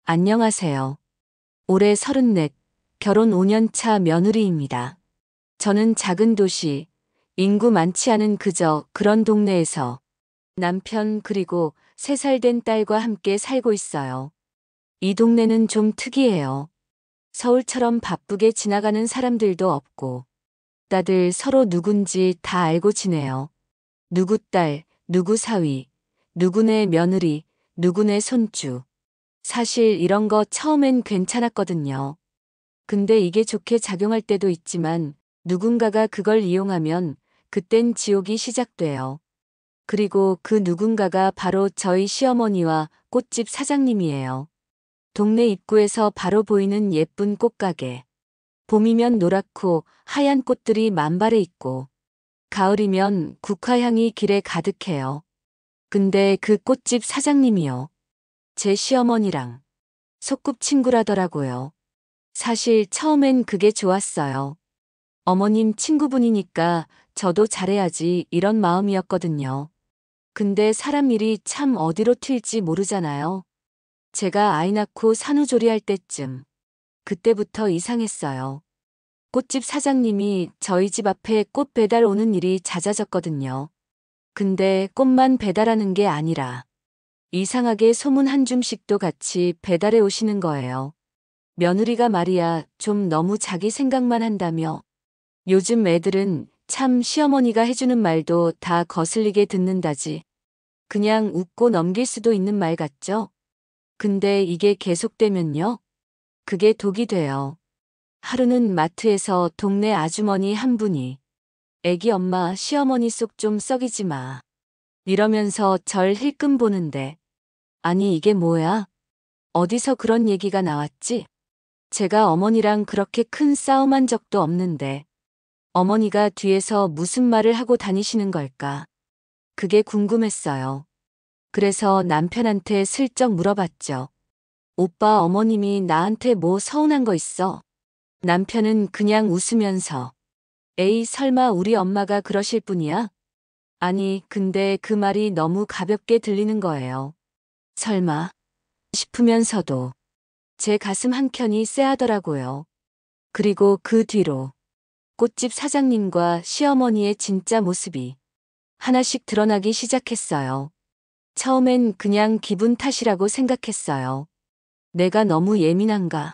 안녕하세요. 올해 34, 결혼 5년 차 며느리입니다. 저는 작은 도시, 인구 많지 않은 그저 그런 동네에서 남편 그리고 3살 된 딸과 함께 살고 있어요. 이 동네는 좀 특이해요. 서울처럼 바쁘게 지나가는 사람들도 없고 다들 서로 누군지 다 알고 지내요. 누구 딸, 누구 사위, 누구네 며느리, 누구네 손주. 사실 이런 거 처음엔 괜찮았거든요. 근데 이게 좋게 작용할 때도 있지만 누군가가 그걸 이용하면 그땐 지옥이 시작돼요. 그리고 그 누군가가 바로 저희 시어머니와 꽃집 사장님이에요. 동네 입구에서 바로 보이는 예쁜 꽃가게. 봄이면 노랗고 하얀 꽃들이 만발해 있고 가을이면 국화향이 길에 가득해요. 근데 그 꽃집 사장님이요. 제 시어머니랑 소꿉친구라더라고요. 사실 처음엔 그게 좋았어요. 어머님 친구분이니까 저도 잘해야지 이런 마음이었거든요. 근데 사람 일이 참 어디로 튈지 모르잖아요. 제가 아이 낳고 산후조리할 때쯤 그때부터 이상했어요. 꽃집 사장님이 저희 집 앞에 꽃 배달 오는 일이 잦아졌거든요. 근데 꽃만 배달하는 게 아니라 이상하게 소문 한 줌씩도 같이 배달해 오시는 거예요. 며느리가 말이야 좀 너무 자기 생각만 한다며. 요즘 애들은 참 시어머니가 해주는 말도 다 거슬리게 듣는다지. 그냥 웃고 넘길 수도 있는 말 같죠? 근데 이게 계속되면요. 그게 독이 돼요. 하루는 마트에서 동네 아주머니 한 분이 애기 엄마 시어머니 속 좀 썩이지 마. 이러면서 절 힐끔 보는데 아니 이게 뭐야? 어디서 그런 얘기가 나왔지? 제가 어머니랑 그렇게 큰 싸움한 적도 없는데 어머니가 뒤에서 무슨 말을 하고 다니시는 걸까? 그게 궁금했어요. 그래서 남편한테 슬쩍 물어봤죠. 오빠 어머님이 나한테 뭐 서운한 거 있어? 남편은 그냥 웃으면서 에이 설마 우리 엄마가 그러실 뿐이야? 아니 근데 그 말이 너무 가볍게 들리는 거예요. 설마 싶으면서도 제 가슴 한켠이 쎄하더라고요. 그리고 그 뒤로 꽃집 사장님과 시어머니의 진짜 모습이 하나씩 드러나기 시작했어요. 처음엔 그냥 기분 탓이라고 생각했어요. 내가 너무 예민한가?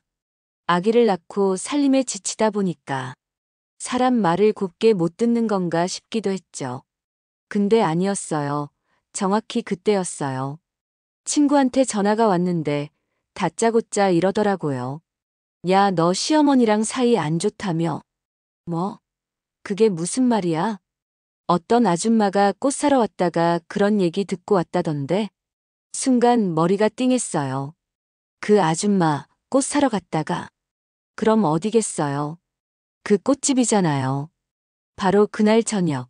아기를 낳고 살림에 지치다 보니까 사람 말을 곱게 못 듣는 건가 싶기도 했죠. 근데 아니었어요. 정확히 그때였어요. 친구한테 전화가 왔는데 다짜고짜 이러더라고요. 야, 너 시어머니랑 사이 안 좋다며? 뭐? 그게 무슨 말이야? 어떤 아줌마가 꽃 사러 왔다가 그런 얘기 듣고 왔다던데? 순간 머리가 띵했어요. 그 아줌마 꽃 사러 갔다가 그럼 어디겠어요? 그 꽃집이잖아요. 바로 그날 저녁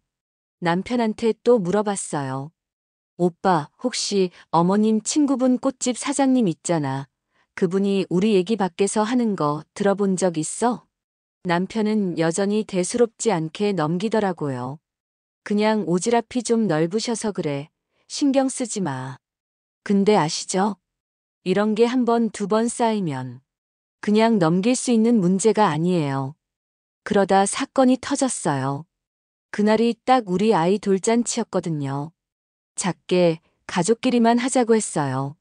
남편한테 또 물어봤어요. 오빠 혹시 어머님 친구분 꽃집 사장님 있잖아. 그분이 우리 얘기 밖에서 하는 거 들어본 적 있어? 남편은 여전히 대수롭지 않게 넘기더라고요. 그냥 오지랖이 좀 넓으셔서 그래. 신경 쓰지 마. 근데 아시죠? 이런 게 한 번, 두 번 쌓이면 그냥 넘길 수 있는 문제가 아니에요. 그러다 사건이 터졌어요. 그날이 딱 우리 아이 돌잔치였거든요. 작게 가족끼리만 하자고 했어요.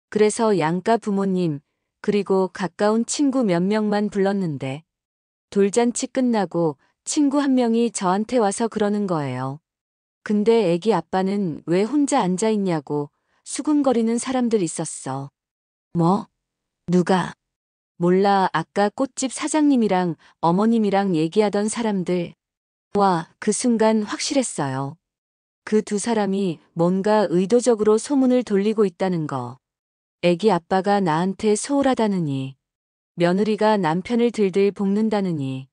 그래서 양가 부모님, 그리고 가까운 친구 몇 명만 불렀는데 돌잔치 끝나고 친구 한 명이 저한테 와서 그러는 거예요. 근데 애기 아빠는 왜 혼자 앉아 있냐고 수군거리는 사람들 있었어. 뭐? 누가? 몰라 아까 꽃집 사장님이랑 어머님이랑 얘기하던 사람들. 와, 그 순간 확실했어요. 그 두 사람이 뭔가 의도적으로 소문을 돌리고 있다는 거. 애기 아빠가 나한테 소홀하다느니, 며느리가 남편을 들들 볶는다느니,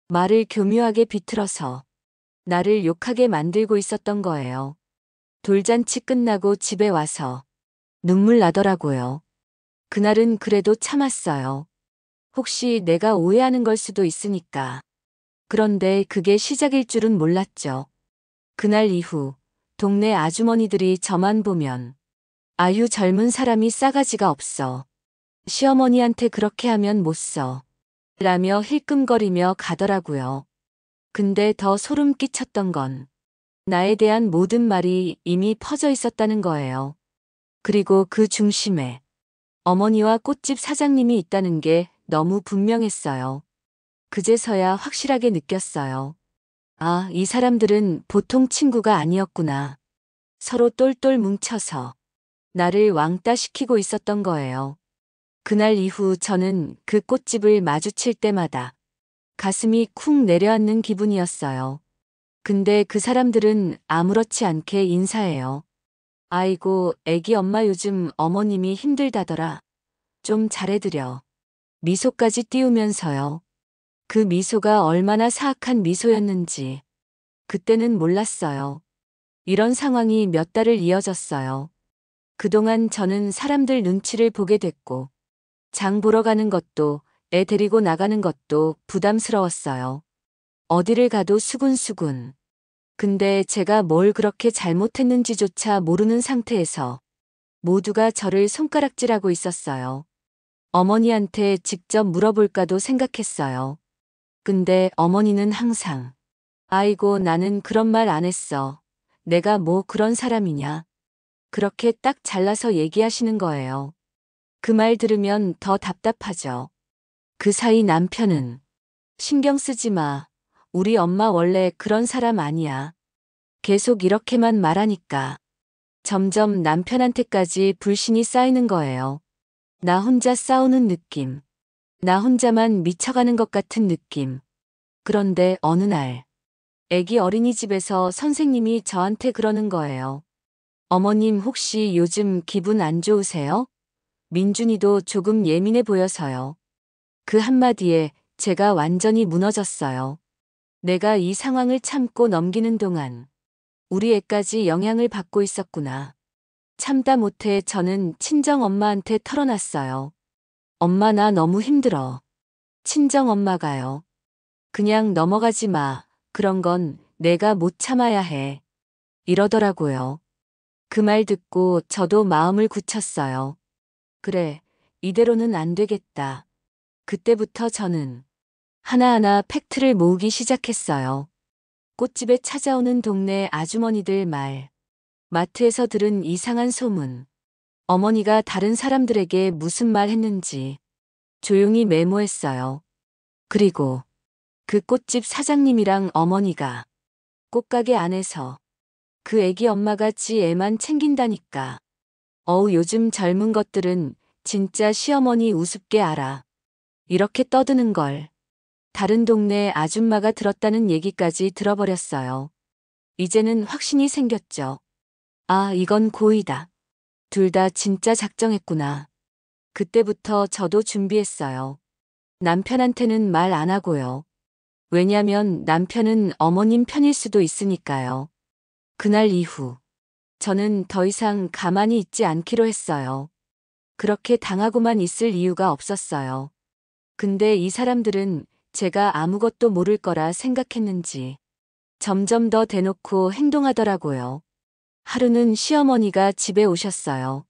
말을 교묘하게 비틀어서 나를 욕하게 만들고 있었던 거예요. 돌잔치 끝나고 집에 와서 눈물 나더라고요. 그날은 그래도 참았어요. 혹시 내가 오해하는 걸 수도 있으니까. 그런데 그게 시작일 줄은 몰랐죠. 그날 이후 동네 아주머니들이 저만 보면 아유 젊은 사람이 싸가지가 없어. 시어머니한테 그렇게 하면 못 써. 라며 힐끔거리며 가더라고요. 근데 더 소름 끼쳤던 건 나에 대한 모든 말이 이미 퍼져 있었다는 거예요. 그리고 그 중심에 어머니와 꽃집 사장님이 있다는 게 너무 분명했어요. 그제서야 확실하게 느꼈어요. 아, 이 사람들은 보통 친구가 아니었구나. 서로 똘똘 뭉쳐서 나를 왕따시키고 있었던 거예요. 그날 이후 저는 그 꽃집을 마주칠 때마다 가슴이 쿵 내려앉는 기분이었어요. 근데 그 사람들은 아무렇지 않게 인사해요. 아이고, 애기 엄마 요즘 어머님이 힘들다더라. 좀 잘해드려. 미소까지 띄우면서요. 그 미소가 얼마나 사악한 미소였는지 그때는 몰랐어요. 이런 상황이 몇 달을 이어졌어요. 그동안 저는 사람들 눈치를 보게 됐고 장 보러 가는 것도 애 데리고 나가는 것도 부담스러웠어요. 어디를 가도 수군수군. 근데 제가 뭘 그렇게 잘못했는지조차 모르는 상태에서 모두가 저를 손가락질하고 있었어요. 어머니한테 직접 물어볼까도 생각했어요. 근데 어머니는 항상 아이고 나는 그런 말 안 했어. 내가 뭐 그런 사람이냐. 그렇게 딱 잘라서 얘기하시는 거예요. 그 말 들으면 더 답답하죠. 그 사이 남편은 신경 쓰지 마. 우리 엄마 원래 그런 사람 아니야. 계속 이렇게만 말하니까 점점 남편한테까지 불신이 쌓이는 거예요. 나 혼자 싸우는 느낌. 나 혼자만 미쳐가는 것 같은 느낌. 그런데 어느 날 애기 어린이집에서 선생님이 저한테 그러는 거예요. 어머님 혹시 요즘 기분 안 좋으세요? 민준이도 조금 예민해 보여서요. 그 한마디에 제가 완전히 무너졌어요. 내가 이 상황을 참고 넘기는 동안 우리 애까지 영향을 받고 있었구나. 참다 못해 저는 친정 엄마한테 털어놨어요. 엄마 나 너무 힘들어. 친정 엄마가요. 그냥 넘어가지 마. 그런 건 내가 못 참아야 해. 이러더라고요. 그 말 듣고 저도 마음을 굳혔어요. 그래, 이대로는 안 되겠다. 그때부터 저는 하나하나 팩트를 모으기 시작했어요. 꽃집에 찾아오는 동네 아주머니들 말, 마트에서 들은 이상한 소문, 어머니가 다른 사람들에게 무슨 말 했는지 조용히 메모했어요. 그리고 그 꽃집 사장님이랑 어머니가 꽃가게 안에서 그 애기 엄마가 지 애만 챙긴다니까. 어우 요즘 젊은 것들은 진짜 시어머니 우습게 알아. 이렇게 떠드는 걸. 다른 동네 아줌마가 들었다는 얘기까지 들어버렸어요. 이제는 확신이 생겼죠. 아, 이건 고의다. 둘 다 진짜 작정했구나. 그때부터 저도 준비했어요. 남편한테는 말 안 하고요. 왜냐면 남편은 어머님 편일 수도 있으니까요. 그날 이후 저는 더 이상 가만히 있지 않기로 했어요. 그렇게 당하고만 있을 이유가 없었어요. 근데 이 사람들은 제가 아무것도 모를 거라 생각했는지 점점 더 대놓고 행동하더라고요. 하루는 시어머니가 집에 오셨어요.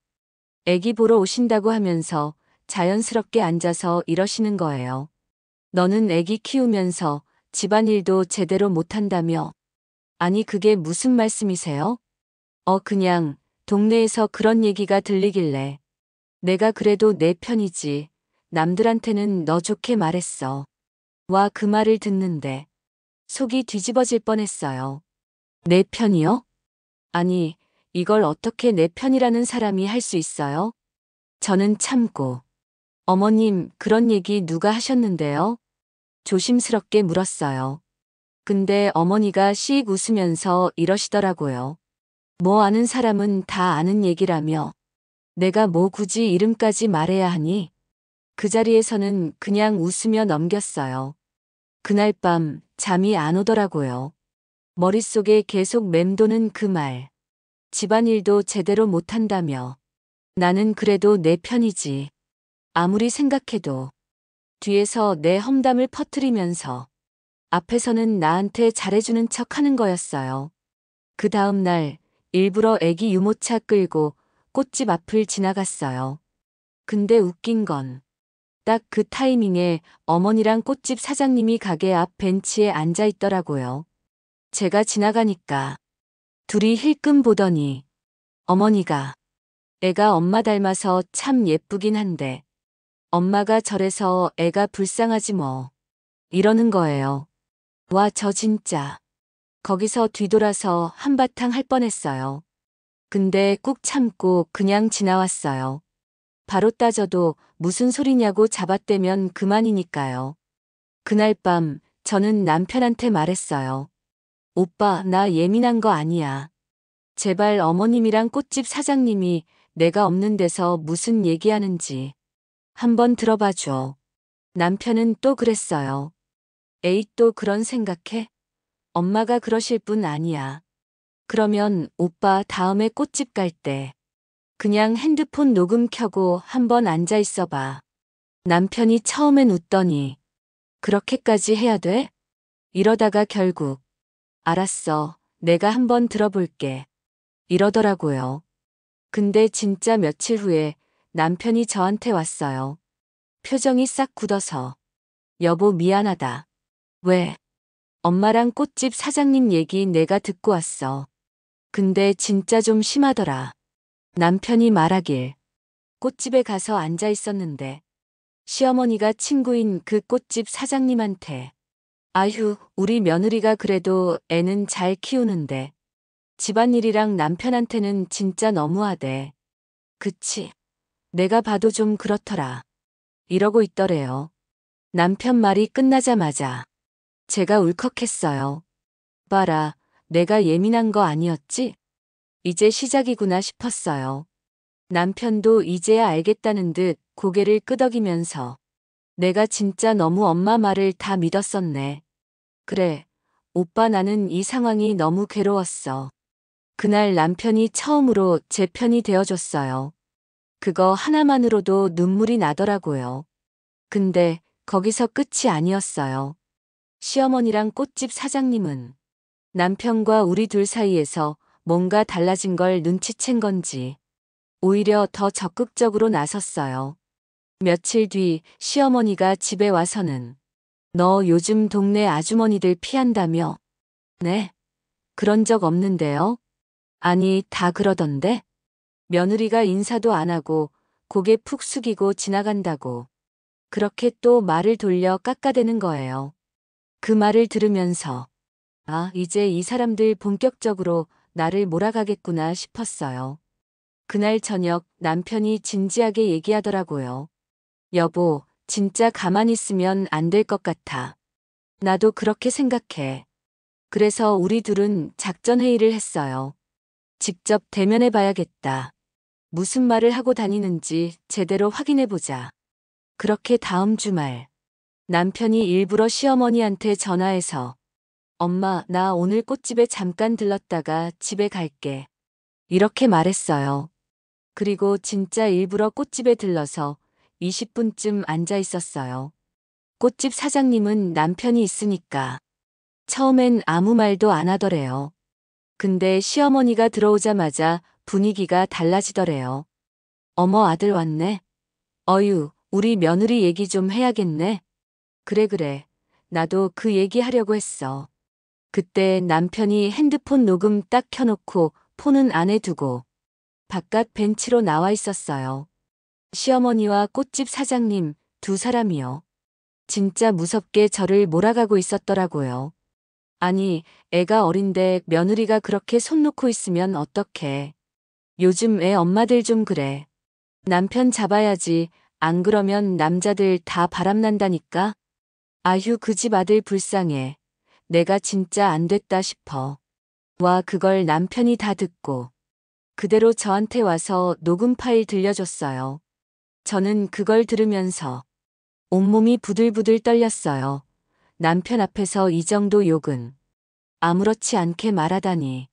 애기 보러 오신다고 하면서 자연스럽게 앉아서 이러시는 거예요. 너는 애기 키우면서 집안일도 제대로 못한다며? 아니 그게 무슨 말씀이세요? 그냥 동네에서 그런 얘기가 들리길래 내가 그래도 내 편이지. 남들한테는 너 좋게 말했어. 와 그 말을 듣는데 속이 뒤집어질 뻔했어요. 내 편이요? 아니 이걸 어떻게 내 편이라는 사람이 할 수 있어요? 저는 참고 어머님 그런 얘기 누가 하셨는데요? 조심스럽게 물었어요. 근데 어머니가 씩 웃으면서 이러시더라고요. 뭐 아는 사람은 다 아는 얘기라며 내가 뭐 굳이 이름까지 말해야 하니? 그 자리에서는 그냥 웃으며 넘겼어요. 그날 밤 잠이 안 오더라고요. 머릿속에 계속 맴도는 그 말. 집안일도 제대로 못한다며. 나는 그래도 내 편이지. 아무리 생각해도 뒤에서 내 험담을 퍼뜨리면서 앞에서는 나한테 잘해주는 척 하는 거였어요. 그 다음 날 일부러 애기 유모차 끌고 꽃집 앞을 지나갔어요. 근데 웃긴 건 딱 그 타이밍에 어머니랑 꽃집 사장님이 가게 앞 벤치에 앉아 있더라고요. 제가 지나가니까 둘이 힐끔 보더니 어머니가 애가 엄마 닮아서 참 예쁘긴 한데 엄마가 저래서 애가 불쌍하지 뭐. 이러는 거예요. 와, 저 진짜 거기서 뒤돌아서 한바탕 할 뻔했어요. 근데 꾹 참고 그냥 지나왔어요. 바로 따져도 무슨 소리냐고 잡아떼면 그만이니까요. 그날 밤 저는 남편한테 말했어요. 오빠, 나 예민한 거 아니야. 제발 어머님이랑 꽃집 사장님이 내가 없는 데서 무슨 얘기하는지 한번 들어봐 줘. 남편은 또 그랬어요. 에이, 또 그런 생각해? 엄마가 그러실 분 아니야. 그러면 오빠 다음에 꽃집 갈 때 그냥 핸드폰 녹음 켜고 한번 앉아 있어 봐. 남편이 처음엔 웃더니 그렇게까지 해야 돼? 이러다가 결국 알았어. 내가 한번 들어볼게. 이러더라고요. 근데 진짜 며칠 후에 남편이 저한테 왔어요. 표정이 싹 굳어서 여보 미안하다. 왜? 엄마랑 꽃집 사장님 얘기 내가 듣고 왔어. 근데 진짜 좀 심하더라. 남편이 말하길 꽃집에 가서 앉아 있었는데 시어머니가 친구인 그 꽃집 사장님한테 아휴, 우리 며느리가 그래도 애는 잘 키우는데 집안일이랑 남편한테는 진짜 너무하대. 그치? 내가 봐도 좀 그렇더라. 이러고 있더래요. 남편 말이 끝나자마자 제가 울컥했어요. 봐라, 내가 예민한 거 아니었지? 이제 시작이구나 싶었어요. 남편도 이제야 알겠다는 듯 고개를 끄덕이면서 내가 진짜 너무 엄마 말을 다 믿었었네. 그래, 오빠 나는 이 상황이 너무 괴로웠어. 그날 남편이 처음으로 제 편이 되어줬어요. 그거 하나만으로도 눈물이 나더라고요. 근데 거기서 끝이 아니었어요. 시어머니랑 꽃집 사장님은 남편과 우리 둘 사이에서 뭔가 달라진 걸 눈치챈 건지 오히려 더 적극적으로 나섰어요. 며칠 뒤 시어머니가 집에 와서는 너 요즘 동네 아주머니들 피한다며? 네? 그런 적 없는데요? 아니, 다 그러던데? 며느리가 인사도 안 하고 고개 푹 숙이고 지나간다고. 그렇게 또 말을 돌려 깎아대는 거예요. 그 말을 들으면서 아, 이제 이 사람들 본격적으로 나를 몰아가겠구나 싶었어요. 그날 저녁 남편이 진지하게 얘기하더라고요. 여보, 진짜 가만히 있으면 안 될 것 같아. 나도 그렇게 생각해. 그래서 우리 둘은 작전 회의를 했어요. 직접 대면해 봐야겠다. 무슨 말을 하고 다니는지 제대로 확인해 보자. 그렇게 다음 주말 남편이 일부러 시어머니한테 전화해서 엄마, 나 오늘 꽃집에 잠깐 들렀다가 집에 갈게. 이렇게 말했어요. 그리고 진짜 일부러 꽃집에 들러서 20분쯤 앉아 있었어요. 꽃집 사장님은 남편이 있으니까 처음엔 아무 말도 안 하더래요. 근데 시어머니가 들어오자마자 분위기가 달라지더래요. 어머, 아들 왔네. 어유, 우리 며느리 얘기 좀 해야겠네. 그래, 그래. 나도 그 얘기 하려고 했어. 그때 남편이 핸드폰 녹음 딱 켜놓고 폰은 안에 두고 바깥 벤치로 나와 있었어요. 시어머니와 꽃집 사장님 두 사람이요. 진짜 무섭게 저를 몰아가고 있었더라고요. 아니, 애가 어린데 며느리가 그렇게 손 놓고 있으면 어떡해. 요즘 애 엄마들 좀 그래. 남편 잡아야지. 안 그러면 남자들 다 바람난다니까. 아휴, 그 집 아들 불쌍해. 내가 진짜 안 됐다 싶어. 와, 그걸 남편이 다 듣고 그대로 저한테 와서 녹음 파일 들려줬어요. 저는 그걸 들으면서 온몸이 부들부들 떨렸어요. 남편 앞에서 이 정도 욕은 아무렇지 않게 말하다니.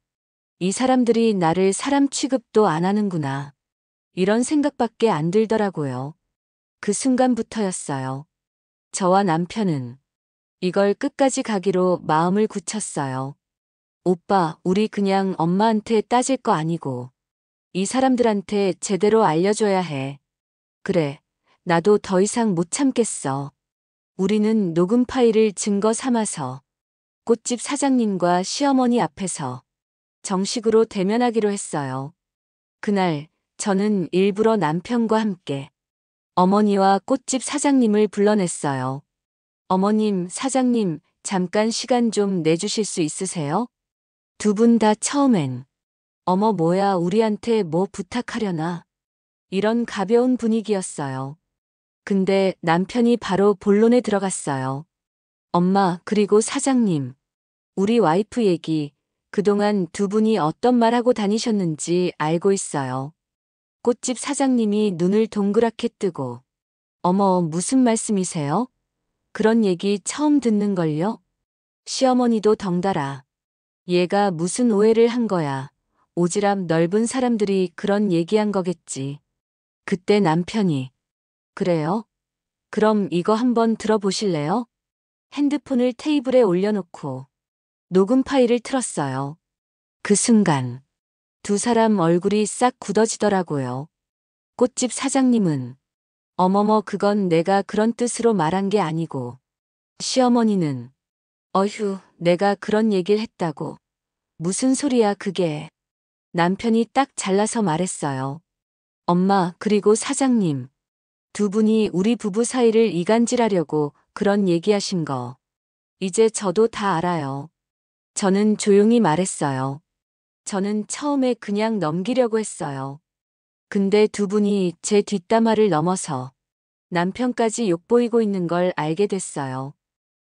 이 사람들이 나를 사람 취급도 안 하는구나. 이런 생각밖에 안 들더라고요. 그 순간부터였어요. 저와 남편은 이걸 끝까지 가기로 마음을 굳혔어요. 오빠, 우리 그냥 엄마한테 따질 거 아니고 이 사람들한테 제대로 알려줘야 해. 그래, 나도 더 이상 못 참겠어. 우리는 녹음 파일을 증거 삼아서 꽃집 사장님과 시어머니 앞에서 정식으로 대면하기로 했어요. 그날 저는 일부러 남편과 함께 어머니와 꽃집 사장님을 불러냈어요. 어머님, 사장님, 잠깐 시간 좀 내주실 수 있으세요? 두 분 다 처음엔 어머 뭐야 우리한테 뭐 부탁하려나? 이런 가벼운 분위기였어요. 근데 남편이 바로 본론에 들어갔어요. 엄마, 그리고 사장님, 우리 와이프 얘기, 그동안 두 분이 어떤 말 하고 다니셨는지 알고 있어요. 꽃집 사장님이 눈을 동그랗게 뜨고, 어머, 무슨 말씀이세요? 그런 얘기 처음 듣는걸요? 시어머니도 덩달아. 얘가 무슨 오해를 한 거야. 오지랖 넓은 사람들이 그런 얘기한 거겠지. 그때 남편이, 그래요? 그럼 이거 한번 들어보실래요? 핸드폰을 테이블에 올려놓고 녹음 파일을 틀었어요. 그 순간 두 사람 얼굴이 싹 굳어지더라고요. 꽃집 사장님은 어머머 그건 내가 그런 뜻으로 말한 게 아니고 시어머니는 어휴 내가 그런 얘기를 했다고 무슨 소리야 그게 남편이 딱 잘라서 말했어요. 엄마 그리고 사장님 두 분이 우리 부부 사이를 이간질하려고 그런 얘기하신 거 이제 저도 다 알아요. 저는 조용히 말했어요. 저는 처음에 그냥 넘기려고 했어요. 근데 두 분이 제 뒷담화를 넘어서 남편까지 욕보이고 있는 걸 알게 됐어요.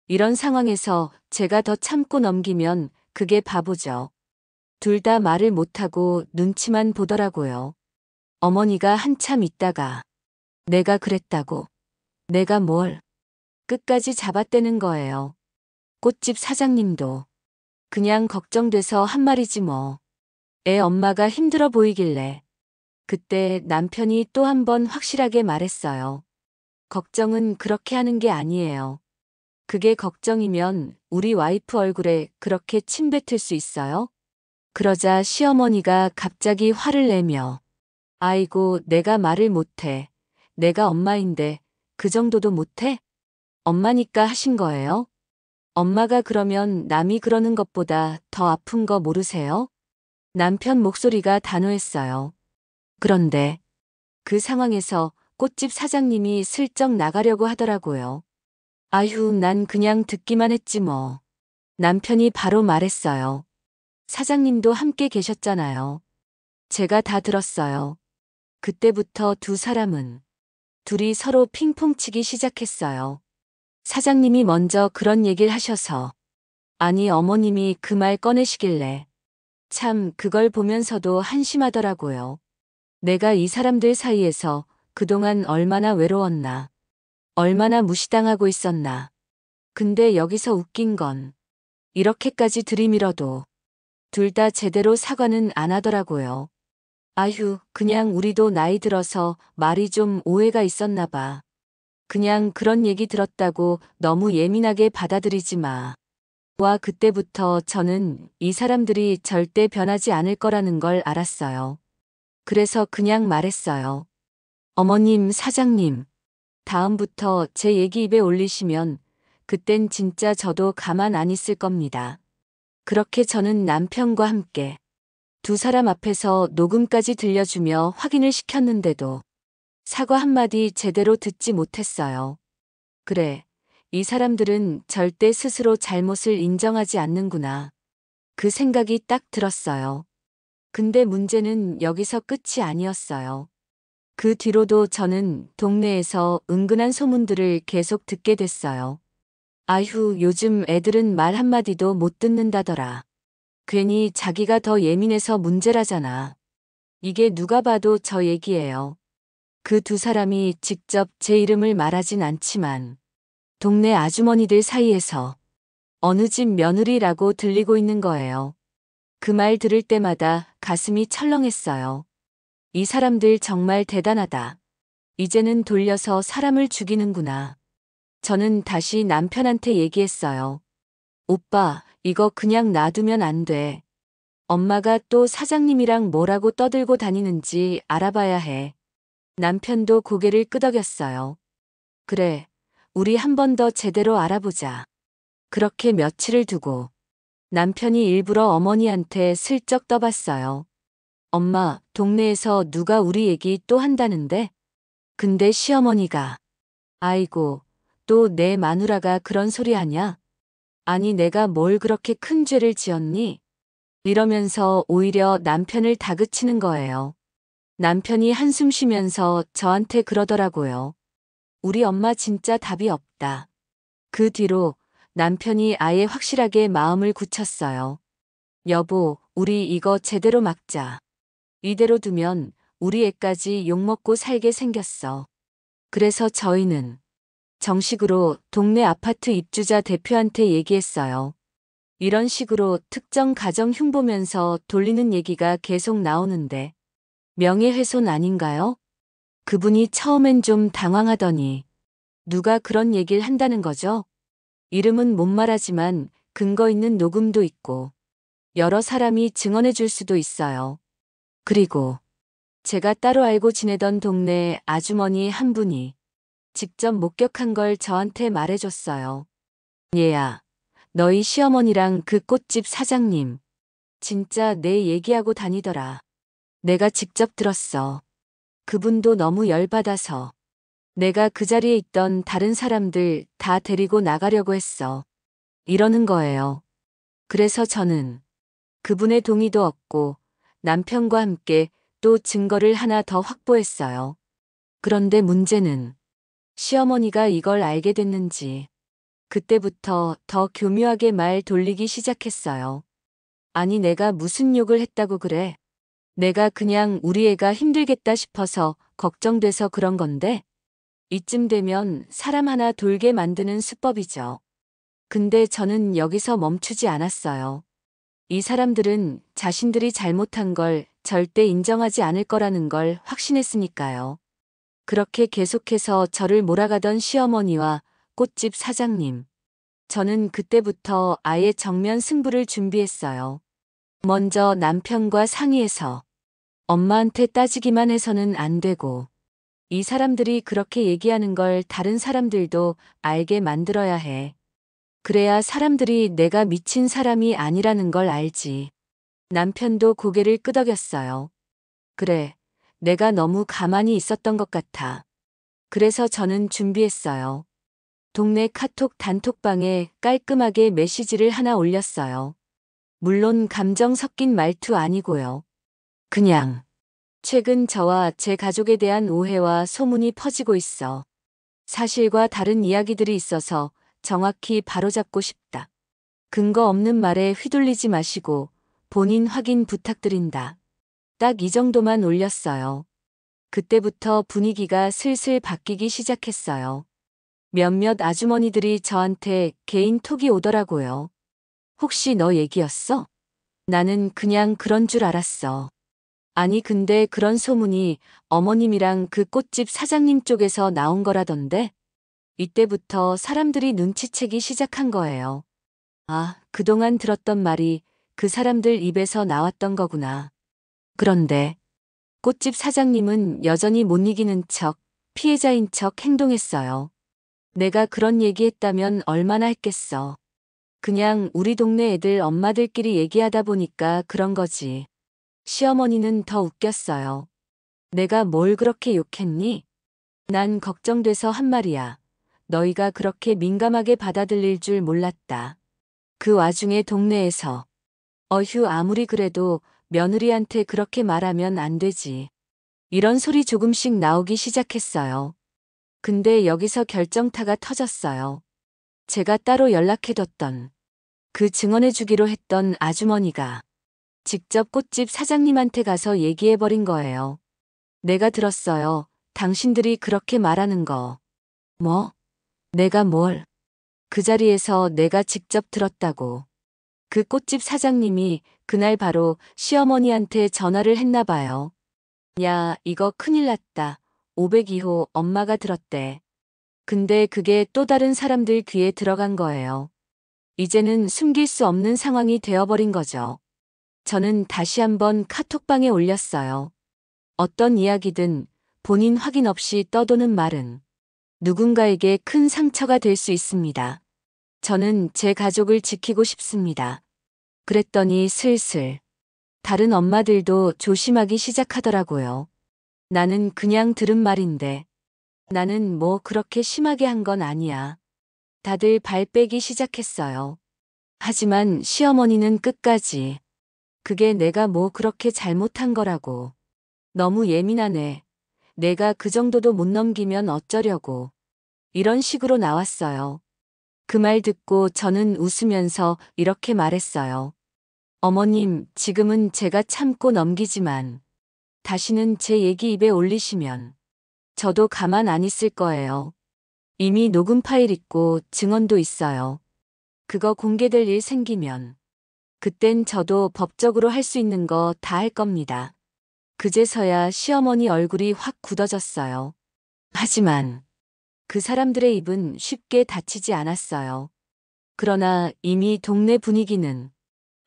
이런 상황에서 제가 더 참고 넘기면 그게 바보죠. 둘 다 말을 못하고 눈치만 보더라고요. 어머니가 한참 있다가 내가 그랬다고. 내가 뭘 끝까지 잡아떼는 거예요. 꽃집 사장님도 그냥 걱정돼서 한 말이지 뭐. 애 엄마가 힘들어 보이길래. 그때 남편이 또 한 번 확실하게 말했어요. 걱정은 그렇게 하는 게 아니에요. 그게 걱정이면 우리 와이프 얼굴에 그렇게 침 뱉을 수 있어요? 그러자 시어머니가 갑자기 화를 내며 아이고 내가 말을 못해. 내가 엄마인데 그 정도도 못해? 엄마니까 하신 거예요? 엄마가 그러면 남이 그러는 것보다 더 아픈 거 모르세요? 남편 목소리가 단호했어요. 그런데 그 상황에서 꽃집 사장님이 슬쩍 나가려고 하더라고요. 아휴, 난 그냥 듣기만 했지 뭐. 남편이 바로 말했어요. 사장님도 함께 계셨잖아요. 제가 다 들었어요. 그때부터 두 사람은 둘이 서로 핑퐁 치기 시작했어요. 사장님이 먼저 그런 얘기를 하셔서 아니 어머님이 그 말 꺼내시길래 참 그걸 보면서도 한심하더라고요. 내가 이 사람들 사이에서 그동안 얼마나 외로웠나. 얼마나 무시당하고 있었나. 근데 여기서 웃긴 건 이렇게까지 들이밀어도 둘 다 제대로 사과는 안 하더라고요. 아휴, 그냥 우리도 나이 들어서 말이 좀 오해가 있었나 봐. 그냥 그런 얘기 들었다고 너무 예민하게 받아들이지 마. 와, 그때부터 저는 이 사람들이 절대 변하지 않을 거라는 걸 알았어요. 그래서 그냥 말했어요. 어머님, 사장님, 다음부터 제 얘기 입에 올리시면 그땐 진짜 저도 가만 안 있을 겁니다. 그렇게 저는 남편과 함께 두 사람 앞에서 녹음까지 들려주며 확인을 시켰는데도 사과 한마디 제대로 듣지 못했어요. 그래, 이 사람들은 절대 스스로 잘못을 인정하지 않는구나. 그 생각이 딱 들었어요. 근데 문제는 여기서 끝이 아니었어요. 그 뒤로도 저는 동네에서 은근한 소문들을 계속 듣게 됐어요. 아휴, 요즘 애들은 말 한마디도 못 듣는다더라. 괜히 자기가 더 예민해서 문제라잖아. 이게 누가 봐도 저 얘기예요. 그 두 사람이 직접 제 이름을 말하진 않지만 동네 아주머니들 사이에서 어느 집 며느리라고 들리고 있는 거예요. 그 말 들을 때마다 가슴이 철렁했어요. 이 사람들 정말 대단하다. 이제는 돌려서 사람을 죽이는구나. 저는 다시 남편한테 얘기했어요. 오빠, 이거 그냥 놔두면 안 돼. 엄마가 또 사장님이랑 뭐라고 떠들고 다니는지 알아봐야 해. 남편도 고개를 끄덕였어요. 그래, 우리 한 번 더 제대로 알아보자. 그렇게 며칠을 두고 남편이 일부러 어머니한테 슬쩍 떠봤어요. 엄마, 동네에서 누가 우리 얘기 또 한다는데? 근데 시어머니가, 아이고, 또 내 마누라가 그런 소리 하냐? 아니 내가 뭘 그렇게 큰 죄를 지었니? 이러면서 오히려 남편을 다그치는 거예요. 남편이 한숨 쉬면서 저한테 그러더라고요. 우리 엄마 진짜 답이 없다. 그 뒤로 남편이 아예 확실하게 마음을 굳혔어요. 여보, 우리 이거 제대로 막자. 이대로 두면 우리 애까지 욕먹고 살게 생겼어. 그래서 저희는 정식으로 동네 아파트 입주자 대표한테 얘기했어요. 이런 식으로 특정 가정 흉보면서 돌리는 얘기가 계속 나오는데 명예훼손 아닌가요? 그분이 처음엔 좀 당황하더니 누가 그런 얘기를 한다는 거죠? 이름은 못 말하지만 근거 있는 녹음도 있고 여러 사람이 증언해 줄 수도 있어요. 그리고 제가 따로 알고 지내던 동네 아주머니 한 분이 직접 목격한 걸 저한테 말해줬어요. 얘야, 너희 시어머니랑 그 꽃집 사장님 진짜 내 얘기하고 다니더라. 내가 직접 들었어. 그분도 너무 열받아서 내가 그 자리에 있던 다른 사람들 다 데리고 나가려고 했어. 이러는 거예요. 그래서 저는 그분의 동의도 얻고 남편과 함께 또 증거를 하나 더 확보했어요. 그런데 문제는 시어머니가 이걸 알게 됐는지 그때부터 더 교묘하게 말 돌리기 시작했어요. 아니 내가 무슨 욕을 했다고 그래? 내가 그냥 우리 애가 힘들겠다 싶어서 걱정돼서 그런 건데 이쯤 되면 사람 하나 돌게 만드는 수법이죠. 근데 저는 여기서 멈추지 않았어요. 이 사람들은 자신들이 잘못한 걸 절대 인정하지 않을 거라는 걸 확신했으니까요. 그렇게 계속해서 저를 몰아가던 시어머니와 꽃집 사장님. 저는 그때부터 아예 정면 승부를 준비했어요. 먼저 남편과 상의해서 엄마한테 따지기만 해서는 안 되고 이 사람들이 그렇게 얘기하는 걸 다른 사람들도 알게 만들어야 해. 그래야 사람들이 내가 미친 사람이 아니라는 걸 알지. 남편도 고개를 끄덕였어요. 그래, 내가 너무 가만히 있었던 것 같아. 그래서 저는 준비했어요. 동네 카톡 단톡방에 깔끔하게 메시지를 하나 올렸어요. 물론 감정 섞인 말투 아니고요. 그냥 최근 저와 제 가족에 대한 오해와 소문이 퍼지고 있어. 사실과 다른 이야기들이 있어서 정확히 바로잡고 싶다. 근거 없는 말에 휘둘리지 마시고 본인 확인 부탁드린다. 딱 이 정도만 올렸어요. 그때부터 분위기가 슬슬 바뀌기 시작했어요. 몇몇 아주머니들이 저한테 개인 톡이 오더라고요. 혹시 너 얘기였어? 나는 그냥 그런 줄 알았어. 아니 근데 그런 소문이 어머님이랑 그 꽃집 사장님 쪽에서 나온 거라던데? 이때부터 사람들이 눈치채기 시작한 거예요. 아, 그동안 들었던 말이 그 사람들 입에서 나왔던 거구나. 그런데 꽃집 사장님은 여전히 못 이기는 척, 피해자인 척 행동했어요. 내가 그런 얘기했다면 얼마나 했겠어. 그냥 우리 동네 애들 엄마들끼리 얘기하다 보니까 그런 거지. 시어머니는 더 웃겼어요. 내가 뭘 그렇게 욕했니? 난 걱정돼서 한 말이야. 너희가 그렇게 민감하게 받아들일 줄 몰랐다. 그 와중에 동네에서 어휴 아무리 그래도 며느리한테 그렇게 말하면 안 되지. 이런 소리 조금씩 나오기 시작했어요. 근데 여기서 결정타가 터졌어요. 제가 따로 연락해뒀던 그 증언해주기로 했던 아주머니가 직접 꽃집 사장님한테 가서 얘기해버린 거예요. 내가 들었어요. 당신들이 그렇게 말하는 거. 뭐? 내가 뭘? 그 자리에서 내가 직접 들었다고. 그 꽃집 사장님이 그날 바로 시어머니한테 전화를 했나 봐요. 야, 이거 큰일 났다. 502호 엄마가 들었대. 근데 그게 또 다른 사람들 귀에 들어간 거예요. 이제는 숨길 수 없는 상황이 되어버린 거죠. 저는 다시 한번 카톡방에 올렸어요. 어떤 이야기든 본인 확인 없이 떠도는 말은 누군가에게 큰 상처가 될 수 있습니다. 저는 제 가족을 지키고 싶습니다. 그랬더니 슬슬 다른 엄마들도 조심하기 시작하더라고요. 나는 그냥 들은 말인데 나는 뭐 그렇게 심하게 한 건 아니야. 다들 발 빼기 시작했어요. 하지만 시어머니는 끝까지 그게 내가 뭐 그렇게 잘못한 거라고. 너무 예민하네. 내가 그 정도도 못 넘기면 어쩌려고. 이런 식으로 나왔어요. 그 말 듣고 저는 웃으면서 이렇게 말했어요. 어머님, 지금은 제가 참고 넘기지만 다시는 제 얘기 입에 올리시면 저도 가만 안 있을 거예요. 이미 녹음 파일 있고 증언도 있어요. 그거 공개될 일 생기면 그땐 저도 법적으로 할 수 있는 거 다 할 겁니다. 그제서야 시어머니 얼굴이 확 굳어졌어요. 하지만 그 사람들의 입은 쉽게 닫히지 않았어요. 그러나 이미 동네 분위기는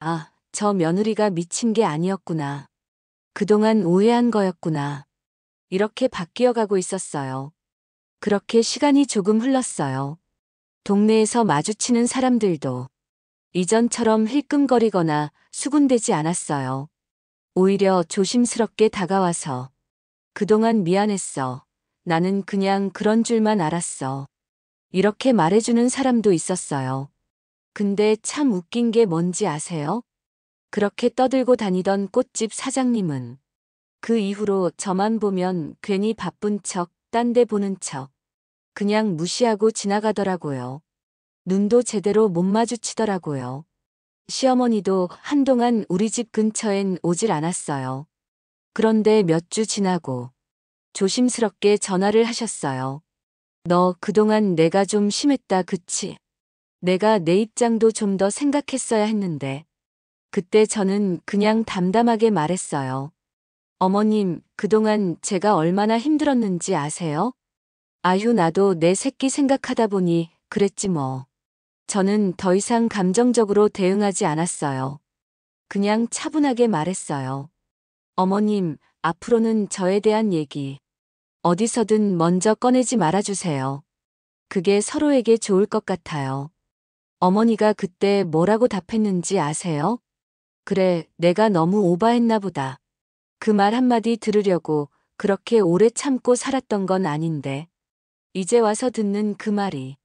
아, 저 며느리가 미친 게 아니었구나. 그동안 오해한 거였구나. 이렇게 바뀌어 가고 있었어요. 그렇게 시간이 조금 흘렀어요. 동네에서 마주치는 사람들도 이전처럼 힐끔거리거나 수군대지 않았어요. 오히려 조심스럽게 다가와서 그동안 미안했어. 나는 그냥 그런 줄만 알았어. 이렇게 말해주는 사람도 있었어요. 근데 참 웃긴 게 뭔지 아세요? 그렇게 떠들고 다니던 꽃집 사장님은 그 이후로 저만 보면 괜히 바쁜 척, 딴 데 보는 척, 그냥 무시하고 지나가더라고요. 눈도 제대로 못 마주치더라고요. 시어머니도 한동안 우리 집 근처엔 오질 않았어요. 그런데 몇 주 지나고 조심스럽게 전화를 하셨어요. 너 그동안 내가 좀 심했다, 그치? 내가 내 입장도 좀 더 생각했어야 했는데. 그때 저는 그냥 담담하게 말했어요. 어머님, 그동안 제가 얼마나 힘들었는지 아세요? 아휴, 나도 내 새끼 생각하다 보니 그랬지 뭐. 저는 더 이상 감정적으로 대응하지 않았어요. 그냥 차분하게 말했어요. 어머님, 앞으로는 저에 대한 얘기 어디서든 먼저 꺼내지 말아주세요. 그게 서로에게 좋을 것 같아요. 어머니가 그때 뭐라고 답했는지 아세요? 그래, 내가 너무 오바했나 보다. 그 말 한마디 들으려고 그렇게 오래 참고 살았던 건 아닌데. 이제 와서 듣는 그 말이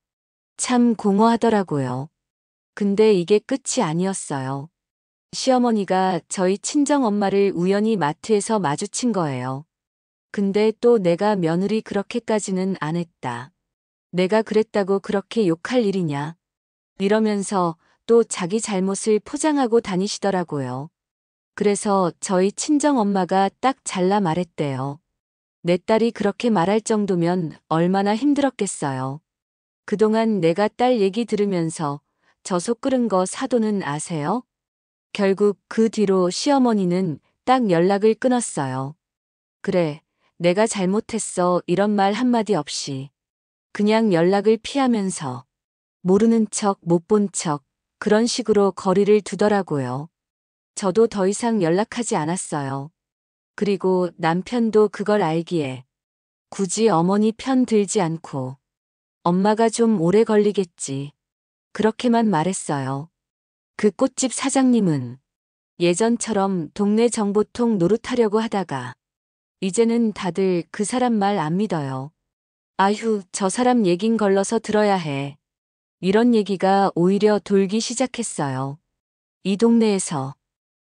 참 공허하더라고요. 근데 이게 끝이 아니었어요. 시어머니가 저희 친정엄마를 우연히 마트에서 마주친 거예요. 근데 또 내가 며느리 그렇게까지는 안 했다. 내가 그랬다고 그렇게 욕할 일이냐. 이러면서 또 자기 잘못을 포장하고 다니시더라고요. 그래서 저희 친정엄마가 딱 잘라 말했대요. 내 딸이 그렇게 말할 정도면 얼마나 힘들었겠어요. 그동안 내가 딸 얘기 들으면서 저 속 끓은 거 사도는 아세요? 결국 그 뒤로 시어머니는 딱 연락을 끊었어요. 그래, 내가 잘못했어 이런 말 한마디 없이 그냥 연락을 피하면서 모르는 척, 못 본 척 그런 식으로 거리를 두더라고요. 저도 더 이상 연락하지 않았어요. 그리고 남편도 그걸 알기에 굳이 어머니 편 들지 않고 엄마가 좀 오래 걸리겠지. 그렇게만 말했어요. 그 꽃집 사장님은 예전처럼 동네 정보통 노릇하려고 하다가 이제는 다들 그 사람 말 안 믿어요. 아휴, 저 사람 얘긴 걸러서 들어야 해. 이런 얘기가 오히려 돌기 시작했어요. 이 동네에서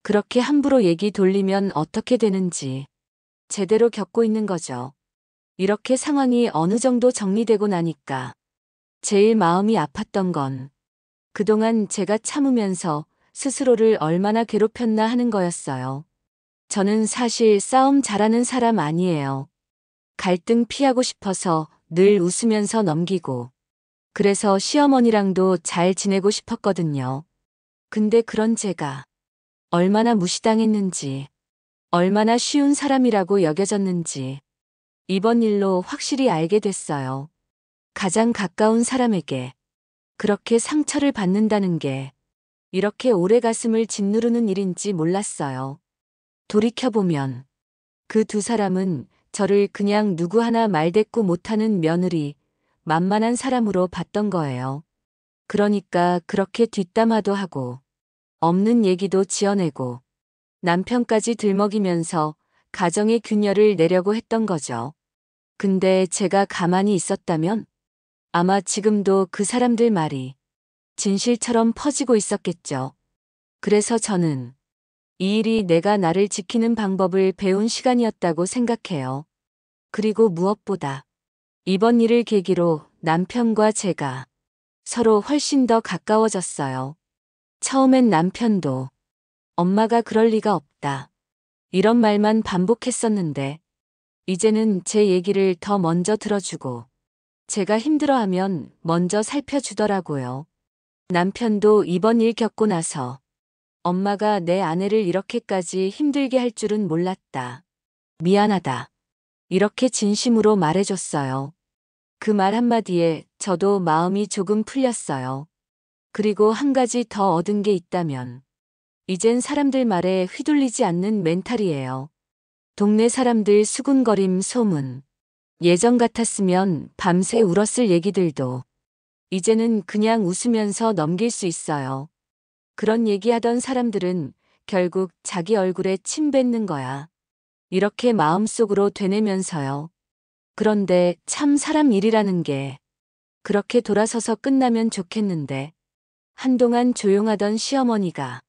그렇게 함부로 얘기 돌리면 어떻게 되는지 제대로 겪고 있는 거죠. 이렇게 상황이 어느 정도 정리되고 나니까 제일 마음이 아팠던 건 그동안 제가 참으면서 스스로를 얼마나 괴롭혔나 하는 거였어요. 저는 사실 싸움 잘하는 사람 아니에요. 갈등 피하고 싶어서 늘 웃으면서 넘기고 그래서 시어머니랑도 잘 지내고 싶었거든요. 근데 그런 제가 얼마나 무시당했는지 얼마나 쉬운 사람이라고 여겨졌는지 이번 일로 확실히 알게 됐어요. 가장 가까운 사람에게 그렇게 상처를 받는다는 게 이렇게 오래 가슴을 짓누르는 일인지 몰랐어요. 돌이켜보면 그 두 사람은 저를 그냥 누구 하나 말대꾸 못하는 며느리, 만만한 사람으로 봤던 거예요. 그러니까 그렇게 뒷담화도 하고, 없는 얘기도 지어내고, 남편까지 들먹이면서 가정의 균열을 내려고 했던 거죠. 근데 제가 가만히 있었다면 아마 지금도 그 사람들 말이 진실처럼 퍼지고 있었겠죠. 그래서 저는 이 일이 내가 나를 지키는 방법을 배운 시간이었다고 생각해요. 그리고 무엇보다 이번 일을 계기로 남편과 제가 서로 훨씬 더 가까워졌어요. 처음엔 남편도 엄마가 그럴 리가 없다, 이런 말만 반복했었는데 이제는 제 얘기를 더 먼저 들어주고 제가 힘들어하면 먼저 살펴주더라고요. 남편도 이번 일 겪고 나서 엄마가 내 아내를 이렇게까지 힘들게 할 줄은 몰랐다, 미안하다, 이렇게 진심으로 말해줬어요. 그 말 한마디에 저도 마음이 조금 풀렸어요. 그리고 한 가지 더 얻은 게 있다면 이젠 사람들 말에 휘둘리지 않는 멘탈이에요. 동네 사람들 수군거림 소문, 예전 같았으면 밤새 울었을 얘기들도 이제는 그냥 웃으면서 넘길 수 있어요. 그런 얘기하던 사람들은 결국 자기 얼굴에 침 뱉는 거야, 이렇게 마음속으로 되뇌면서요. 그런데 참 사람 일이라는 게 그렇게 돌아서서 끝나면 좋겠는데, 한동안 조용하던 시어머니가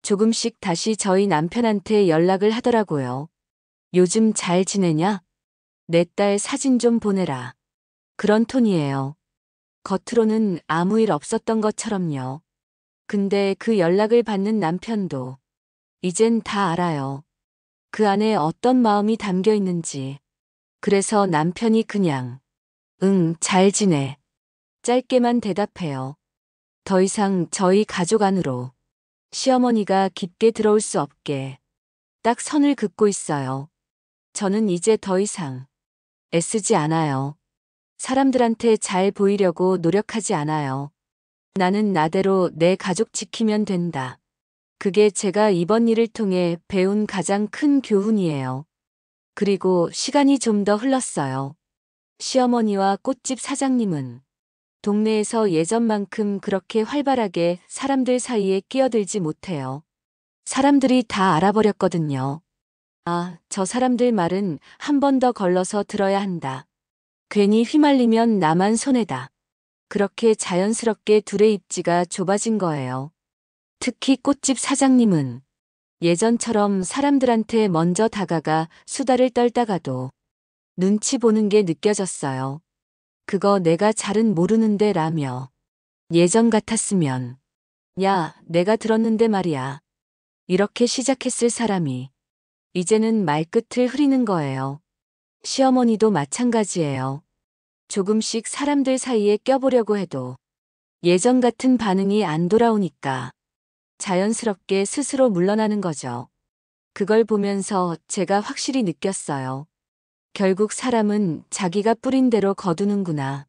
조금씩 다시 저희 남편한테 연락을 하더라고요. 요즘 잘 지내냐? 내 딸 사진 좀 보내라, 그런 톤이에요. 겉으로는 아무 일 없었던 것처럼요. 근데 그 연락을 받는 남편도 이젠 다 알아요. 그 안에 어떤 마음이 담겨 있는지. 그래서 남편이 그냥 응, 잘 지내, 짧게만 대답해요. 더 이상 저희 가족 안으로 시어머니가 깊게 들어올 수 없게 딱 선을 긋고 있어요. 저는 이제 더 이상 애쓰지 않아요. 사람들한테 잘 보이려고 노력하지 않아요. 나는 나대로 내 가족 지키면 된다. 그게 제가 이번 일을 통해 배운 가장 큰 교훈이에요. 그리고 시간이 좀 더 흘렀어요. 시어머니와 꽃집 사장님은 동네에서 예전만큼 그렇게 활발하게 사람들 사이에 끼어들지 못해요. 사람들이 다 알아버렸거든요. 아, 저 사람들 말은 한 번 더 걸러서 들어야 한다. 괜히 휘말리면 나만 손해다. 그렇게 자연스럽게 둘의 입지가 좁아진 거예요. 특히 꽃집 사장님은 예전처럼 사람들한테 먼저 다가가 수다를 떨다가도 눈치 보는 게 느껴졌어요. 그거 내가 잘은 모르는데 라며. 예전 같았으면 야, 내가 들었는데 말이야, 이렇게 시작했을 사람이 이제는 말끝을 흐리는 거예요. 시어머니도 마찬가지예요. 조금씩 사람들 사이에 껴보려고 해도 예전 같은 반응이 안 돌아오니까 자연스럽게 스스로 물러나는 거죠. 그걸 보면서 제가 확실히 느꼈어요. 결국 사람은 자기가 뿌린 대로 거두는구나.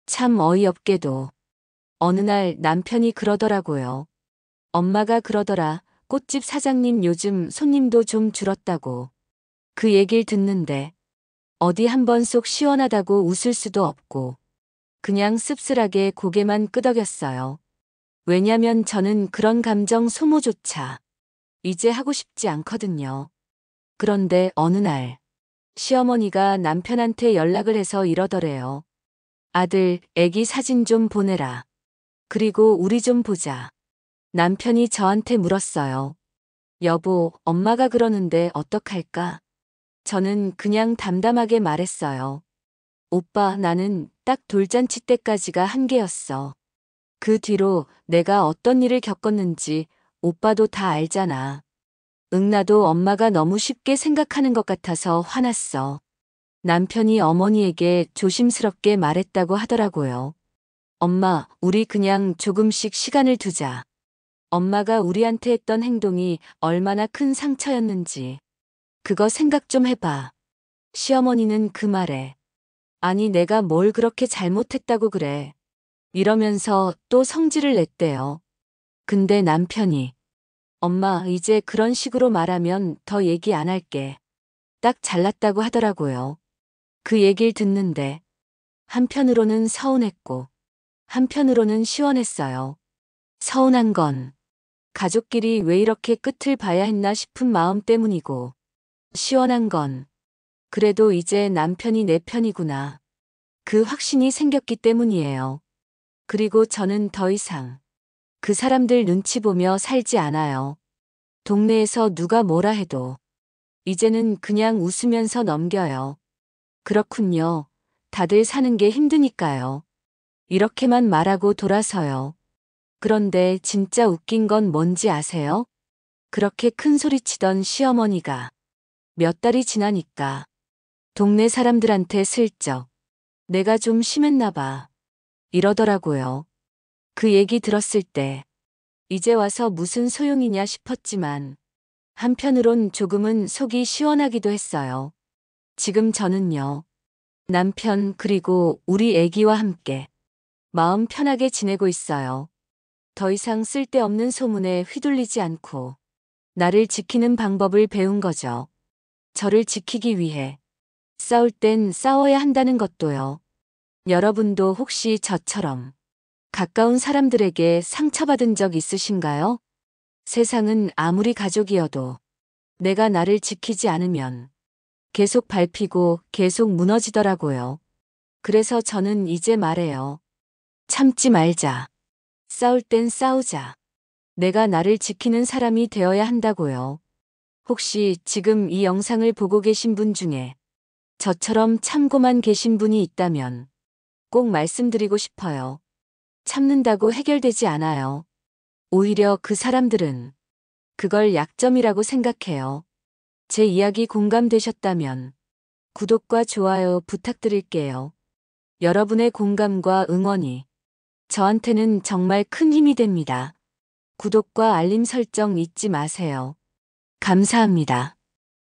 참 어이없게도 어느 날 남편이 그러더라고요. 엄마가 그러더라. 꽃집 사장님 요즘 손님도 좀 줄었다고. 그 얘길 듣는데 어디 한번 속 시원하다고 웃을 수도 없고 그냥 씁쓸하게 고개만 끄덕였어요. 왜냐면 저는 그런 감정 소모조차 이제 하고 싶지 않거든요. 그런데 어느 날 시어머니가 남편한테 연락을 해서 이러더래요. 아들, 애기 사진 좀 보내라. 그리고 우리 좀 보자. 남편이 저한테 물었어요. 여보, 엄마가 그러는데 어떡할까? 저는 그냥 담담하게 말했어요. 오빠, 나는 딱 돌잔치 때까지가 한계였어. 그 뒤로 내가 어떤 일을 겪었는지 오빠도 다 알잖아. 응, 나도 엄마가 너무 쉽게 생각하는 것 같아서 화났어. 남편이 어머니에게 조심스럽게 말했다고 하더라고요. 엄마, 우리 그냥 조금씩 시간을 두자. 엄마가 우리한테 했던 행동이 얼마나 큰 상처였는지 그거 생각 좀 해봐. 시어머니는 그 말에 아니 내가 뭘 그렇게 잘못했다고 그래, 이러면서 또 성질을 냈대요. 근데 남편이 엄마, 이제 그런 식으로 말하면 더 얘기 안 할게. 딱 잘났다고 하더라고요. 그 얘기를 듣는데 한편으로는 서운했고 한편으로는 시원했어요. 서운한 건 가족끼리 왜 이렇게 끝을 봐야 했나 싶은 마음 때문이고, 시원한 건 그래도 이제 남편이 내 편이구나. 그 확신이 생겼기 때문이에요. 그리고 저는 더 이상 그 사람들 눈치 보며 살지 않아요. 동네에서 누가 뭐라 해도 이제는 그냥 웃으면서 넘겨요. 그렇군요. 다들 사는 게 힘드니까요. 이렇게만 말하고 돌아서요. 그런데 진짜 웃긴 건 뭔지 아세요? 그렇게 큰 소리 치던 시어머니가 몇 달이 지나니까 동네 사람들한테 슬쩍 내가 좀 심했나 봐 이러더라고요. 그 얘기 들었을 때 이제 와서 무슨 소용이냐 싶었지만 한편으론 조금은 속이 시원하기도 했어요. 지금 저는요. 남편 그리고 우리 애기와 함께 마음 편하게 지내고 있어요. 더 이상 쓸데없는 소문에 휘둘리지 않고 나를 지키는 방법을 배운 거죠. 저를 지키기 위해 싸울 땐 싸워야 한다는 것도요. 여러분도 혹시 저처럼 가까운 사람들에게 상처받은 적 있으신가요? 세상은 아무리 가족이어도 내가 나를 지키지 않으면 계속 밟히고 계속 무너지더라고요. 그래서 저는 이제 말해요. 참지 말자. 싸울 땐 싸우자. 내가 나를 지키는 사람이 되어야 한다고요. 혹시 지금 이 영상을 보고 계신 분 중에 저처럼 참고만 계신 분이 있다면 꼭 말씀드리고 싶어요. 참는다고 해결되지 않아요. 오히려 그 사람들은 그걸 약점이라고 생각해요. 제 이야기 공감되셨다면 구독과 좋아요 부탁드릴게요. 여러분의 공감과 응원이 저한테는 정말 큰 힘이 됩니다. 구독과 알림 설정 잊지 마세요. 감사합니다.